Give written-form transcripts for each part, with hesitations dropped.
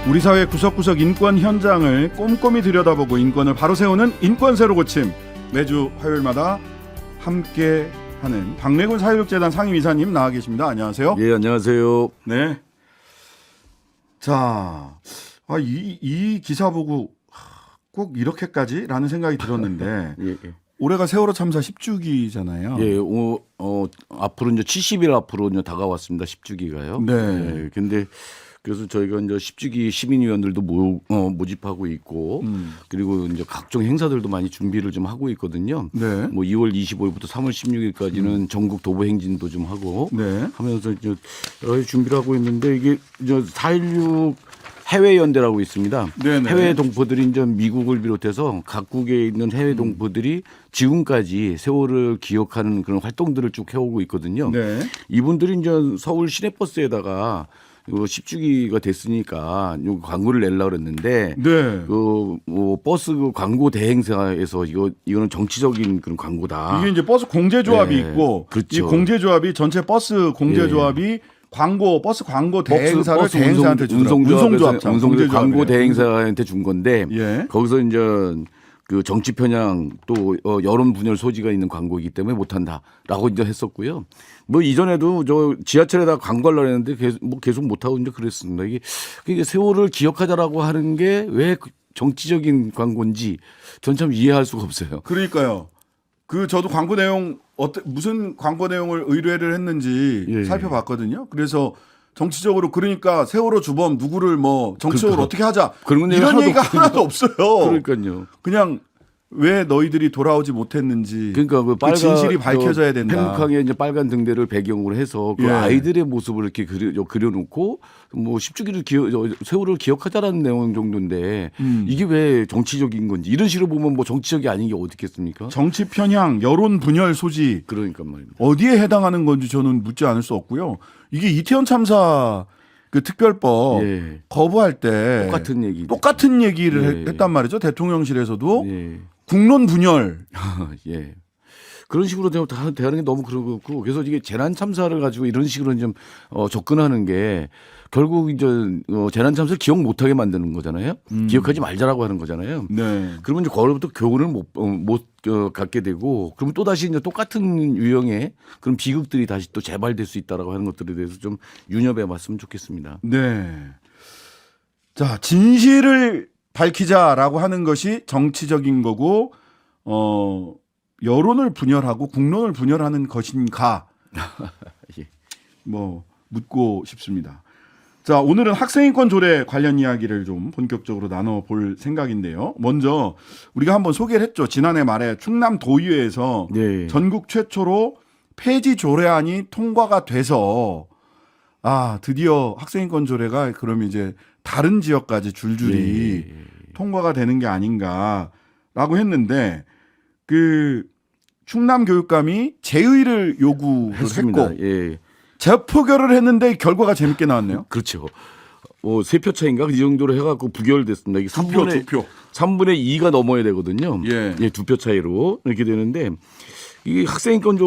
우리 사회 구석구석 인권 현장을 꼼꼼히 들여다보고 인권을 바로 세우는 인권 새로 고침, 매주 화요일마다 함께하는 박래군 사회복지재단 상임이사님 나와 계십니다. 안녕하세요. 예, 안녕하세요. 네. 자, 이 기사 보고 꼭 이렇게까지라는 생각이 들었는데 예, 예. 올해가 세월호 참사 10주기잖아요. 예, 앞으로 이제 70일 앞으로 이제 다가왔습니다. 10주기가요. 네. 예, 근데 그래서 저희가 이제 10주기 시민위원들도 모집하고 있고, 그리고 이제 각종 행사들도 많이 준비를 좀 하고 있거든요. 네. 뭐 2월 25일부터 3월 16일까지는 전국 도보 행진도 좀 하고, 네. 하면서 이제 여러 가지 준비를 하고 있는데 이게 이제 4.16 해외 연대라고 있습니다. 네네. 해외 동포들이 이제 미국을 비롯해서 각국에 있는 해외 동포들이 지금까지 세월을 기억하는 그런 활동들을 쭉 해오고 있거든요. 네. 이분들이 이제 서울 시내버스에다가 10주기가 됐으니까 요 광고를 내려고 그랬는데 네. 뭐 버스 그 광고 대행사에서 이거는 정치적인 그런 광고다. 이게 이제 버스 공제조합이 네. 있고 그렇죠. 이 공제조합이 전체 버스 공제조합이 버스 광고 대행사를 버스 대행사한테 주더라고요. 운송조합 광고 대행사한테 준 건데 예. 거기서 이제 그 정치 편향 또 여론 분열 소지가 있는 광고이기 때문에 못한다라고 이제 했었고요. 뭐 이전에도 저 지하철에다 광고하려고 했는데 계속 못하고 이제 그랬습니다. 이게 세월을 기억하자라고 하는 게 왜 정치적인 광고인지 전 참 이해할 수가 없어요. 그러니까요. 저도 광고 내용 무슨 광고 내용을 의뢰를 했는지 예. 살펴봤거든요. 그래서 정치적으로 그러니까 세월호 주범 누구를 뭐 정치적으로 그러니까. 어떻게 하자 그런 이런 내용이 얘기가 하나도 하나도 없어요. 그러니까요. 그냥 왜 너희들이 돌아오지 못했는지 그러니까 그 빨간 진실이 밝혀져야 된다. 팽목항에 이제 빨간 등대를 배경으로 해서 그 예. 아이들의 모습을 이렇게 그려놓고 뭐 10주기를 세월을 기억하자라는 내용 정도인데 이게 왜 정치적인 건지 이런 식으로 보면 뭐 정치적이 아닌 게 어디 있겠습니까? 정치 편향, 여론 분열 소지 그러니까 말입니다. 어디에 해당하는 건지 저는 묻지 않을 수 없고요. 이게 이태원 참사 그 특별법 예. 거부할 때 똑같은 얘기. 얘기를 예. 했단 말이죠. 대통령실에서도 예. 국론 분열. 예. 그런 식으로 대하는 게 너무 그렇고 그래서 이게 재난 참사를 가지고 이런 식으로 좀 접근하는 게 결국 이제 재난 참사를 기억 못하게 만드는 거잖아요. 기억하지 말자라고 하는 거잖아요. 네. 그러면 이제 거기로부터 교훈을 못 갖게 되고 그러면 또 다시 이제 똑같은 유형의 그런 비극들이 다시 또 재발될 수 있다라고 하는 것들에 대해서 좀 유념해 봤으면 좋겠습니다. 네. 자, 진실을 밝히자라고 하는 것이 정치적인 거고 여론을 분열하고 국론을 분열하는 것인가? 예. 뭐 묻고 싶습니다. 자, 오늘은 학생인권 조례 관련 이야기를 좀 본격적으로 나눠볼 생각인데요. 먼저 우리가 한번 소개를 했죠. 지난해 말에 충남 도의회에서 네. 전국 최초로 폐지 조례안이 통과가 돼서 드디어 학생인권 조례가 그럼 이제 다른 지역까지 줄줄이 예. 통과가 되는 게 아닌가라고 했는데 그 충남교육감이 재의를 요구했고 예. 재표결을 했는데 결과가 재밌게 나왔네요. 그렇죠. 3표 차인가 이 정도로 해갖고 부결됐습니다. 이게 3분의 2가 넘어야 되거든요. 예. 2표 차이로 이렇게 되는데 이 학생인권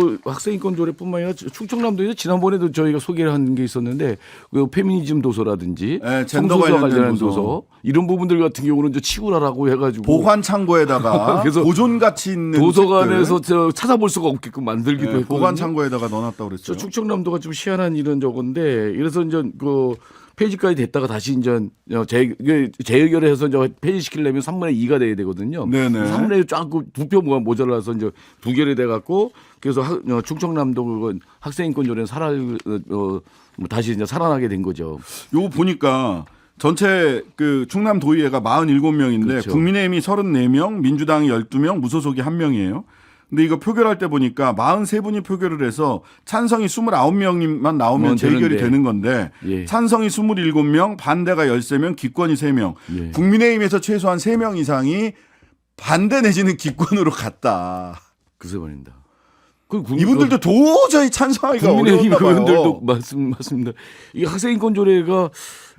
조례뿐만 아니라 충청남도에서 지난번에도 저희가 소개를 한 게 있었는데 그 페미니즘 도서라든지 네, 젠더 성소수와 관련된 관련한 도서 이런 부분들 같은 경우는 이제 치우라라고 해가지고 보관 창고에다가 그래서 보존 가치 있는 도서관에서 찾아볼 수가 없게끔 만들기도 했거든요. 보관 창고에다가 넣어놨다고 그랬죠. 충청남도가 좀 희한한 이런 저건데 그래서 이제 그 폐지까지 됐다가 다시 이제 재의결을 해서 이제 폐지시키려면 3분의 2가 돼야 되거든요. 네네. 3분의 2 쫙 2표 모자라서 이제 부결이 돼갖고 그래서 충청남도 학생인권 조례는 다시 이제 살아나게 된 거죠. 요거 보니까 전체 그 충남 도의회가 47명인데 그렇죠. 국민의힘이 34명, 민주당이 12명, 무소속이 1명이에요. 근데 이거 표결할 때 보니까 43분이 표결을 해서 찬성이 29명만 나오면 재결이 되는 건데 예. 찬성이 27명, 반대가 13명, 기권이 3명. 예. 국민의힘에서 최소한 3명 이상이 반대 내지는 기권으로 갔다. 글쎄 말입니다. 이분들도 도저히 찬성하기가 국민의힘 어려웠나 봐요. 의원들도 맞습니다. 이 학생인권 조례가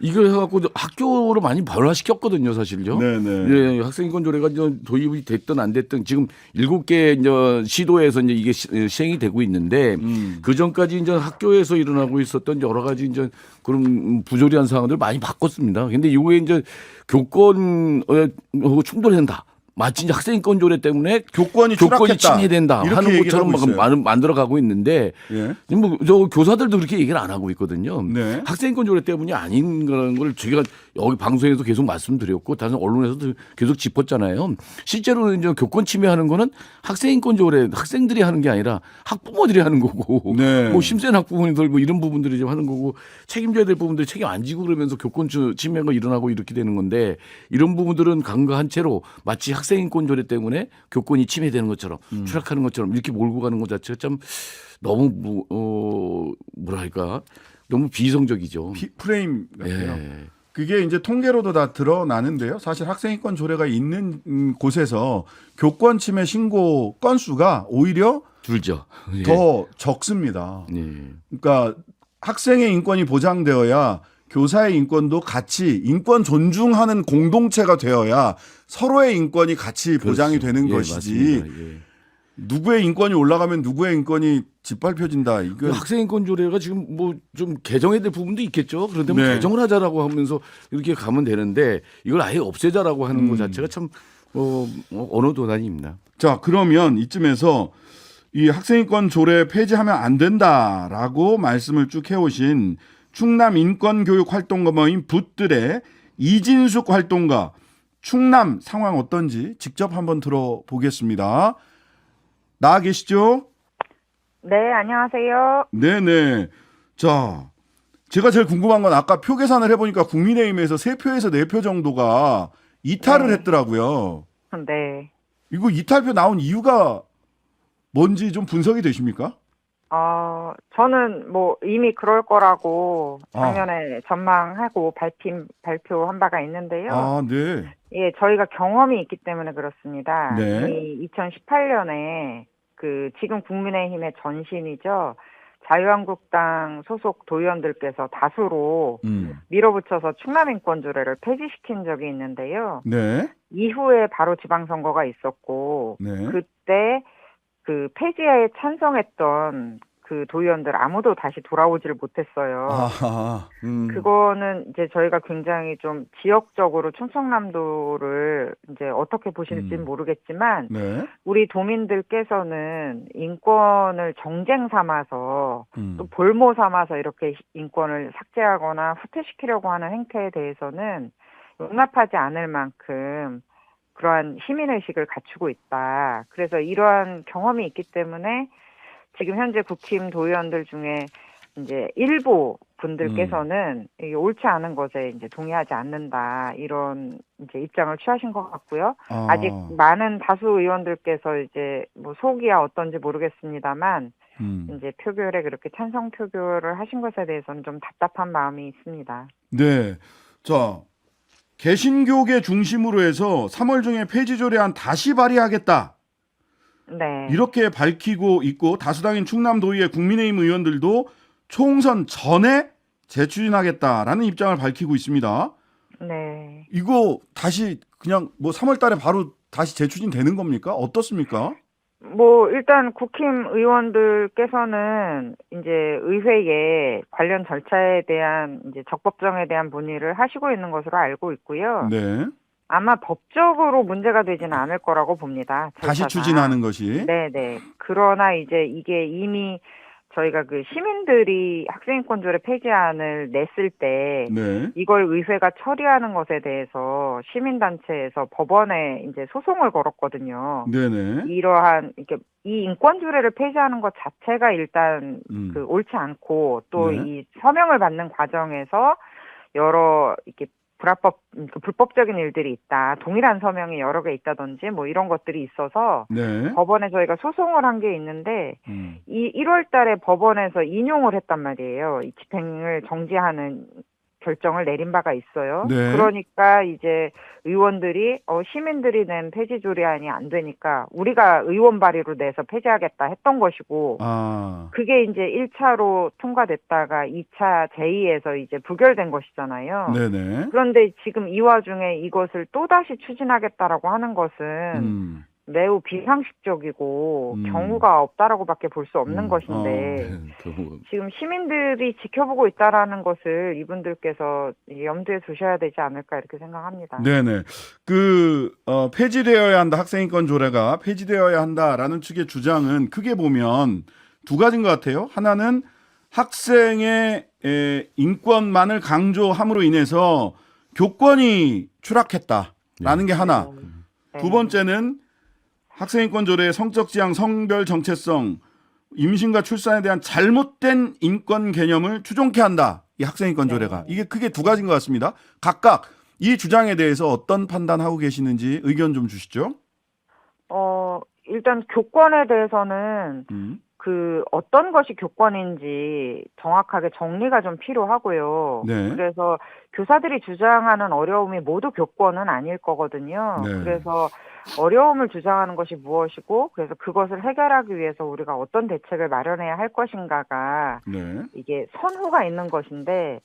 이걸 해갖고 학교로 많이 변화시켰거든요, 사실요. 네네. 예, 학생인권 조례가 이제 도입이 됐든 안 됐든 지금 7개 이제 시도에서 이제 이게 시행이 되고 있는데 그 전까지 이제 학교에서 일어나고 있었던 여러 가지 이제 그런 부조리한 사항들 많이 바꿨습니다. 근데 이거에 이제 교권하고 충돌한다. 마치 이제 학생인권 조례 때문에 교권이 추락했다. 침해된다 이렇게 하는 얘기를 것처럼 하고 있어요. 막 만들어가고 있는데 예. 뭐저 교사들도 그렇게 얘기를 안 하고 있거든요. 네. 학생인권 조례 때문이 아닌 거라는 걸 제가 여기 방송에서 계속 말씀드렸고 다른 언론에서도 계속 짚었잖아요. 실제로 이제 교권 침해하는 거는 학생인권 조례 학생들이 하는 게 아니라 학부모들이 하는 거고 네. 뭐 심센 학부모님들 뭐 이런 부분들이 좀 하는 거고 책임져야 될 부분들 책임 안 지고 그러면서 교권 침해가 일어나고 이렇게 되는 건데 이런 부분들은 간과한 채로 마치 학생인권 조례 때문에 교권이 침해되는 것처럼 추락하는 것처럼 이렇게 몰고 가는 것 자체가 참 너무 뭐랄까 너무 비이성적이죠. 프레임 같아요. 예. 그게 이제 통계로도 다 드러나는데요. 사실 학생인권 조례가 있는 곳에서 교권 침해 신고 건수가 오히려 줄죠. 예. 더 적습니다. 예. 그러니까 학생의 인권이 보장되어야 교사의 인권도 같이 인권 존중하는 공동체가 되어야 서로의 인권이 같이 보장이 그렇죠. 되는 예, 것이지 맞습니다. 예. 누구의 인권이 올라가면 누구의 인권이 짓밟혀진다. 그 이건 학생인권 조례가 지금 뭐 좀 개정해야 될 부분도 있겠죠. 그런데 뭐 네. 개정을 하자라고 하면서 이렇게 가면 되는데 이걸 아예 없애자라고 하는 것 자체가 참 언어 도단입니다. 자, 그러면 이쯤에서 이 학생인권 조례 폐지하면 안 된다라고 말씀을 쭉 해오신 충남 인권교육활동가 모임 붓들의 이진숙 활동가 충남 상황 어떤지 직접 한번 들어보겠습니다. 나와 계시죠? 네, 안녕하세요. 네네. 자, 제가 제일 궁금한 건 아까 표 계산을 해보니까 국민의힘에서 3표에서 4표 정도가 이탈을 네. 했더라고요. 네. 이거 이탈표 나온 이유가 뭔지 좀 분석이 되십니까? 저는 뭐 이미 그럴 거라고 아. 작년에 전망하고 발표한 바가 있는데요. 아, 네. 예, 저희가 경험이 있기 때문에 그렇습니다. 네. 이미 2018년에 그 지금 국민의힘의 전신이죠. 자유한국당 소속 도의원들께서 다수로 밀어붙여서 충남인권조례를 폐지시킨 적이 있는데요. 네. 이후에 바로 지방선거가 있었고 네. 그때 그 폐지에 찬성했던 그 도의원들 아무도 다시 돌아오지를 못했어요. 아하. 그거는 이제 저희가 굉장히 좀 지역적으로 충청남도를 이제 어떻게 보실지는 모르겠지만 네. 우리 도민들께서는 인권을 정쟁 삼아서 또 음. 볼모 삼아서 이렇게 인권을 삭제하거나 후퇴시키려고 하는 행태에 대해서는 용납하지 않을 만큼 그러한 시민의식을 갖추고 있다. 그래서 이러한 경험이 있기 때문에 지금 현재 국힘 도의원들 중에 이제 일부 분들께서는 이게 옳지 않은 것에 이제 동의하지 않는다. 이런 이제 입장을 취하신 것 같고요. 아직 많은 다수 의원들께서 이제 뭐 속이야 어떤지 모르겠습니다만 이제 표결에 그렇게 찬성 표결을 하신 것에 대해서는 좀 답답한 마음이 있습니다. 네. 자, 개신교계 중심으로 해서 3월 중에 폐지 조례안 다시 발의하겠다. 네. 이렇게 밝히고 있고 다수당인 충남도의회 국민의힘 의원들도 총선 전에 재추진하겠다라는 입장을 밝히고 있습니다. 네. 이거 다시 그냥 뭐 3월 달에 바로 다시 재추진되는 겁니까? 어떻습니까? 뭐 일단 국힘 의원들께서는 이제 의회에 관련 절차에 대한 이제 적법성에 대한 문의를 하시고 있는 것으로 알고 있고요. 네. 아마 법적으로 문제가 되지는 않을 거라고 봅니다. 다시 절차가. 추진하는 것이. 네네. 그러나 이제 이게 이미 저희가 그 시민들이 학생인권조례 폐지안을 냈을 때 네. 이걸 의회가 처리하는 것에 대해서 시민단체에서 법원에 이제 소송을 걸었거든요. 네네. 이러한 이렇게 이 인권조례를 폐지하는 것 자체가 일단 그 옳지 않고 또 네. 이 서명을 받는 과정에서 여러 이렇게 불법적인 일들이 있다. 동일한 서명이 여러 개 있다든지 뭐 이런 것들이 있어서 네. 법원에 저희가 소송을 한 게 있는데 이 1월 달에 법원에서 인용을 했단 말이에요. 이 집행을 정지하는 결정을 내린 바가 있어요. 네. 그러니까 이제 의원들이 시민들이 낸 폐지 조례안이 안 되니까 우리가 의원 발의로 내서 폐지하겠다 했던 것이고 아, 그게 이제 1차로 통과됐다가 2차 제2에서 이제 부결된 것이잖아요. 네네. 그런데 지금 이 와중에 이것을 또다시 추진하겠다라고 하는 것은 매우 비상식적이고 경우가 없다라고밖에 볼 수 없는 것인데 지금 시민들이 지켜보고 있다라는 것을 이분들께서 염두에 두셔야 되지 않을까 이렇게 생각합니다. 네네. 폐지되어야 한다. 학생인권 조례가 폐지되어야 한다라는 측의 주장은 크게 보면 두 가지인 것 같아요. 하나는 학생의 인권만을 강조함으로 인해서 교권이 추락했다라는 게 하나. 네. 두 번째는 학생인권 조례의 성적 지향, 성별 정체성, 임신과 출산에 대한 잘못된 인권 개념을 추종케 한다. 이 학생인권 조례가. 이게 크게 두 가지인 것 같습니다. 각각 이 주장에 대해서 어떤 판단하고 계시는지 의견 좀 주시죠. 일단 교권에 대해서는 어떤 것이 교권인지 정확하게 정리가 좀 필요하고요. 네. 그래서 교사들이 주장하는 어려움이 모두 교권은 아닐 거거든요. 네. 그래서 어려움을 주장하는 것이 무엇이고 그래서 그것을 해결하기 위해서 우리가 어떤 대책을 마련해야 할 것인가가 네. 이게 선후가 있는 것인데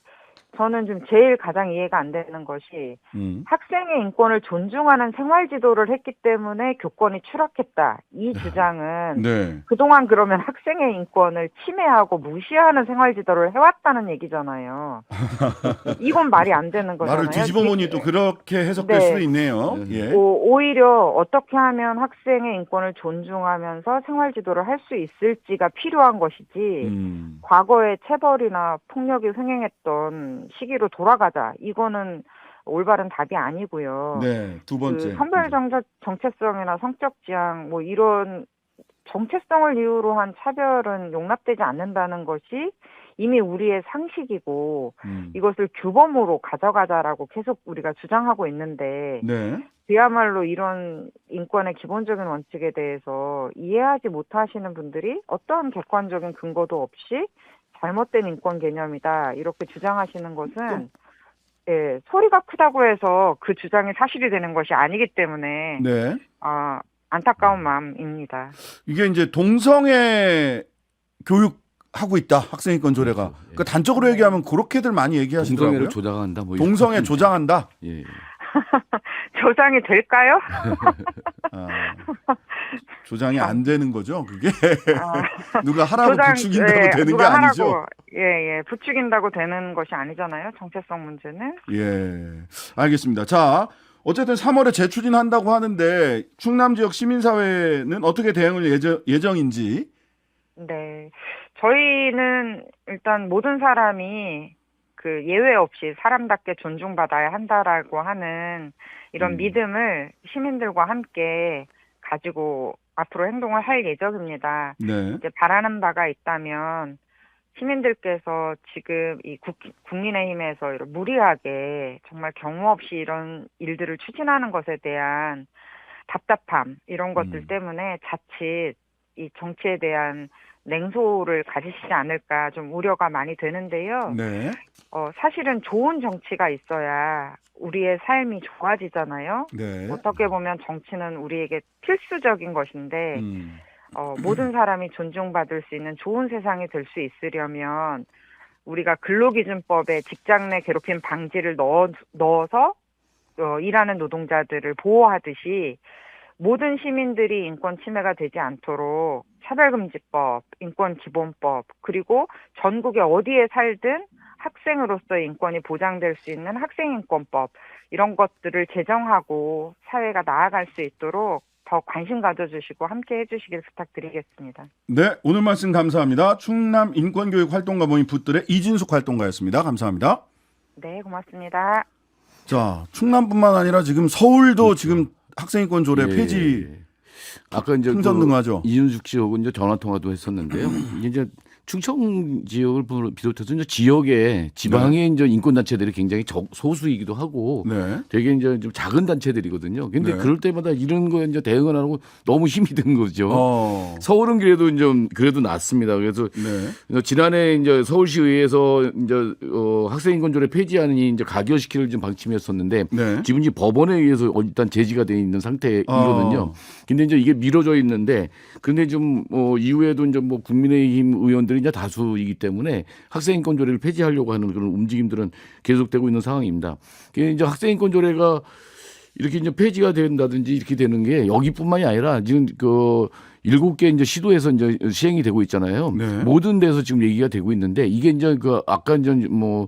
저는 좀 제일 가장 이해가 안 되는 것이 학생의 인권을 존중하는 생활 지도를 했기 때문에 교권이 추락했다. 이 주장은 네. 그동안 그러면 학생의 인권을 침해하고 무시하는 생활 지도를 해왔다는 얘기잖아요. 이건 말이 안 되는 거잖아요. 말을 뒤집어보니 또 그렇게 해석될 네. 수도 있네요. 예. 오히려 어떻게 하면 학생의 인권을 존중하면서 생활 지도를 할 수 있을지가 필요한 것이지 과거에 체벌이나 폭력이 횡행했던 시기로 돌아가자. 이거는 올바른 답이 아니고요. 네. 두 번째. 성별 정체성이나 성적 지향 뭐 이런 정체성을 이유로 한 차별은 용납되지 않는다는 것이 이미 우리의 상식이고 이것을 규범으로 가져가자라고 계속 우리가 주장하고 있는데 네. 그야말로 이런 인권의 기본적인 원칙에 대해서 이해하지 못하시는 분들이 어떠한 객관적인 근거도 없이 잘못된 인권 개념이다 이렇게 주장하시는 것은 소리가 크다고 해서 그 주장이 사실이 되는 것이 아니기 때문에 네. 안타까운 마음입니다. 이게 이제 동성애 교육하고 있다. 학생인권 조례가. 그렇죠. 예. 그러니까 단적으로 얘기하면 그렇게들 많이 얘기하시더라고요. 동성애를 조장한다. 뭐 동성애 조장한다. 예. 조장이 될까요? 조장이 안 되는 거죠. 그게 누가 하라고 부추긴다고 되는 게 누가 아니죠. 하라고, 부추긴다고 되는 것이 아니잖아요. 정체성 문제는. 예, 알겠습니다. 자, 어쨌든 3월에 재추진한다고 하는데 충남 지역 시민사회는 어떻게 대응을 예정인지. 네, 저희는 일단 모든 사람이 그 예외 없이 사람답게 존중받아야 한다라고 하는 이런 믿음을 시민들과 함께 가지고 앞으로 행동을 할 예정입니다. 네. 이제 바라는 바가 있다면 시민들께서 지금 이 국민의힘에서 이런 무리하게 정말 경우 없이 이런 일들을 추진하는 것에 대한 답답함 이런 것들 때문에 자칫 이 정치에 대한 냉소를 가지시지 않을까 좀 우려가 많이 되는데요. 네. 사실은 좋은 정치가 있어야 우리의 삶이 좋아지잖아요. 네. 어떻게 보면 정치는 우리에게 필수적인 것인데 모든 사람이 존중받을 수 있는 좋은 세상이 될 수 있으려면 우리가 근로기준법에 직장 내 괴롭힘 방지를 넣어서 일하는 노동자들을 보호하듯이 모든 시민들이 인권 침해가 되지 않도록 차별금지법, 인권기본법, 그리고 전국에 어디에 살든 학생으로서의 인권이 보장될 수 있는 학생인권법 이런 것들을 제정하고 사회가 나아갈 수 있도록 더 관심 가져주시고 함께 해주시길 부탁드리겠습니다. 네, 오늘 말씀 감사합니다. 충남 인권교육 활동가 모임 붙들의 이진숙 활동가였습니다. 감사합니다. 네, 고맙습니다. 자, 충남뿐만 아니라 지금 서울도 그렇죠. 지금 학생인권 조례 폐지 아까 이제 흥전등하죠. 이준숙 씨하고 이제 전화 통화도 했었는데요. 이제 충청 지역을 비롯해서 이제 지역의 지방의 이제 인권 단체들이 굉장히 소수이기도 하고 네. 되게 이제 좀 작은 단체들이거든요. 근데 네. 그럴 때마다 이런 거 이제 대응을 안 하고 너무 힘이 든 거죠. 서울은 그래도 좀 그래도 낫습니다. 그래서 네. 지난해 이제 서울시의회에서 이제 학생인권조례 폐지하니 이제 가결시키를 좀 방침이었었는데 네. 지금 이제 법원에 의해서 일단 제지가 돼 있는 상태이거든요. 근데 이제 이게 미뤄져 있는데 근데 좀 이후에도 이제 뭐 국민의힘 의원들이 이제 다수이기 때문에 학생인권조례를 폐지하려고 하는 그런 움직임들은 계속되고 있는 상황입니다. 이제 학생인권조례가 이렇게 이제 폐지가 된다든지 이렇게 되는 게 여기뿐만이 아니라 지금 그 7개 이제 시도에서 이제 시행이 되고 있잖아요. 네. 모든 데서 지금 얘기가 되고 있는데 이게 이제 그 아까 이제 뭐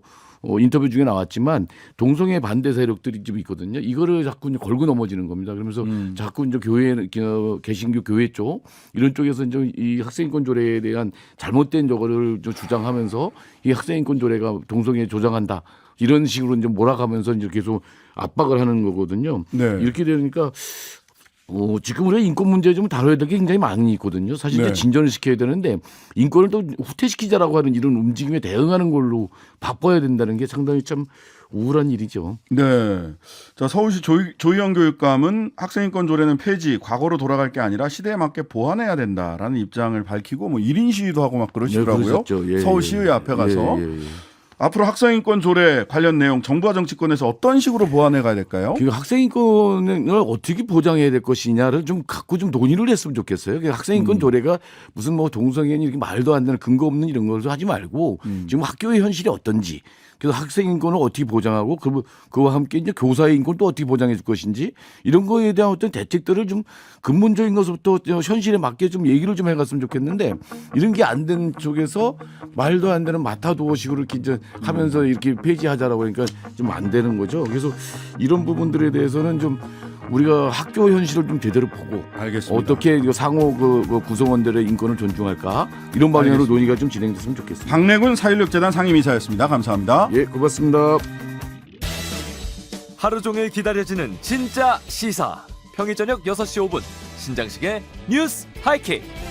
인터뷰 중에 나왔지만 동성애 반대 세력들이 좀 있거든요. 이거를 자꾸 이제 걸고 넘어지는 겁니다. 그러면서 자꾸 이제 교회, 개신교 교회 쪽 이런 쪽에서 이제 이 학생인권 조례에 대한 잘못된 저거를 좀 주장하면서 이 학생인권 조례가 동성애 조장한다 이런 식으로 이제 몰아가면서 이제 계속 압박을 하는 거거든요. 네. 이렇게 되니까. 지금 우리가 인권 문제 좀 다뤄야 될 게 굉장히 많이 있거든요. 사실 네. 이제 진전을 시켜야 되는데 인권을 또 후퇴시키자라고 하는 이런 움직임에 대응하는 걸로 바꿔야 된다는 게 상당히 참 우울한 일이죠. 네. 자, 서울시 조희영 교육감은 학생인권 조례는 폐지, 과거로 돌아갈 게 아니라 시대에 맞게 보완해야 된다라는 입장을 밝히고 뭐 1인 시위도 하고 막 그러시더라고요. 네, 서울시의회 앞에 가서. 앞으로 학생인권 조례 관련 내용 정부와 정치권에서 어떤 식으로 보완해 가야 될까요? 그 학생인권을 어떻게 보장해야 될 것이냐를 좀 갖고 좀 논의를 했으면 좋겠어요. 학생인권 조례가 무슨 뭐 동성애니 이렇게 말도 안 되는 근거 없는 이런 걸 하지 말고 지금 학교의 현실이 어떤지 그래서 학생인권을 어떻게 보장하고 그와 함께 이제 교사의 인권도 어떻게 보장해 줄 것인지 이런 거에 대한 어떤 대책들을 좀 근본적인 것부터 현실에 맞게 좀 얘기를 좀 해갔으면 좋겠는데 이런 게 안 된 쪽에서 말도 안 되는 마타도어식으로 이렇게 이제 하면서 이렇게 폐지하자라고 하니까 좀 안 되는 거죠. 그래서 이런 부분들에 대해서는 좀 우리가 학교 현실을 좀 제대로 보고 알겠습니다. 어떻게 상호 그 구성원들의 인권을 존중할까 이런 방향으로 알겠습니다. 논의가 좀 진행됐으면 좋겠습니다. 박래군 4.16재단 상임이사였습니다. 감사합니다. 예, 고맙습니다. 하루 종일 기다려지는 진짜 시사. 평일 저녁 6시 5분 신장식의 뉴스 하이킥.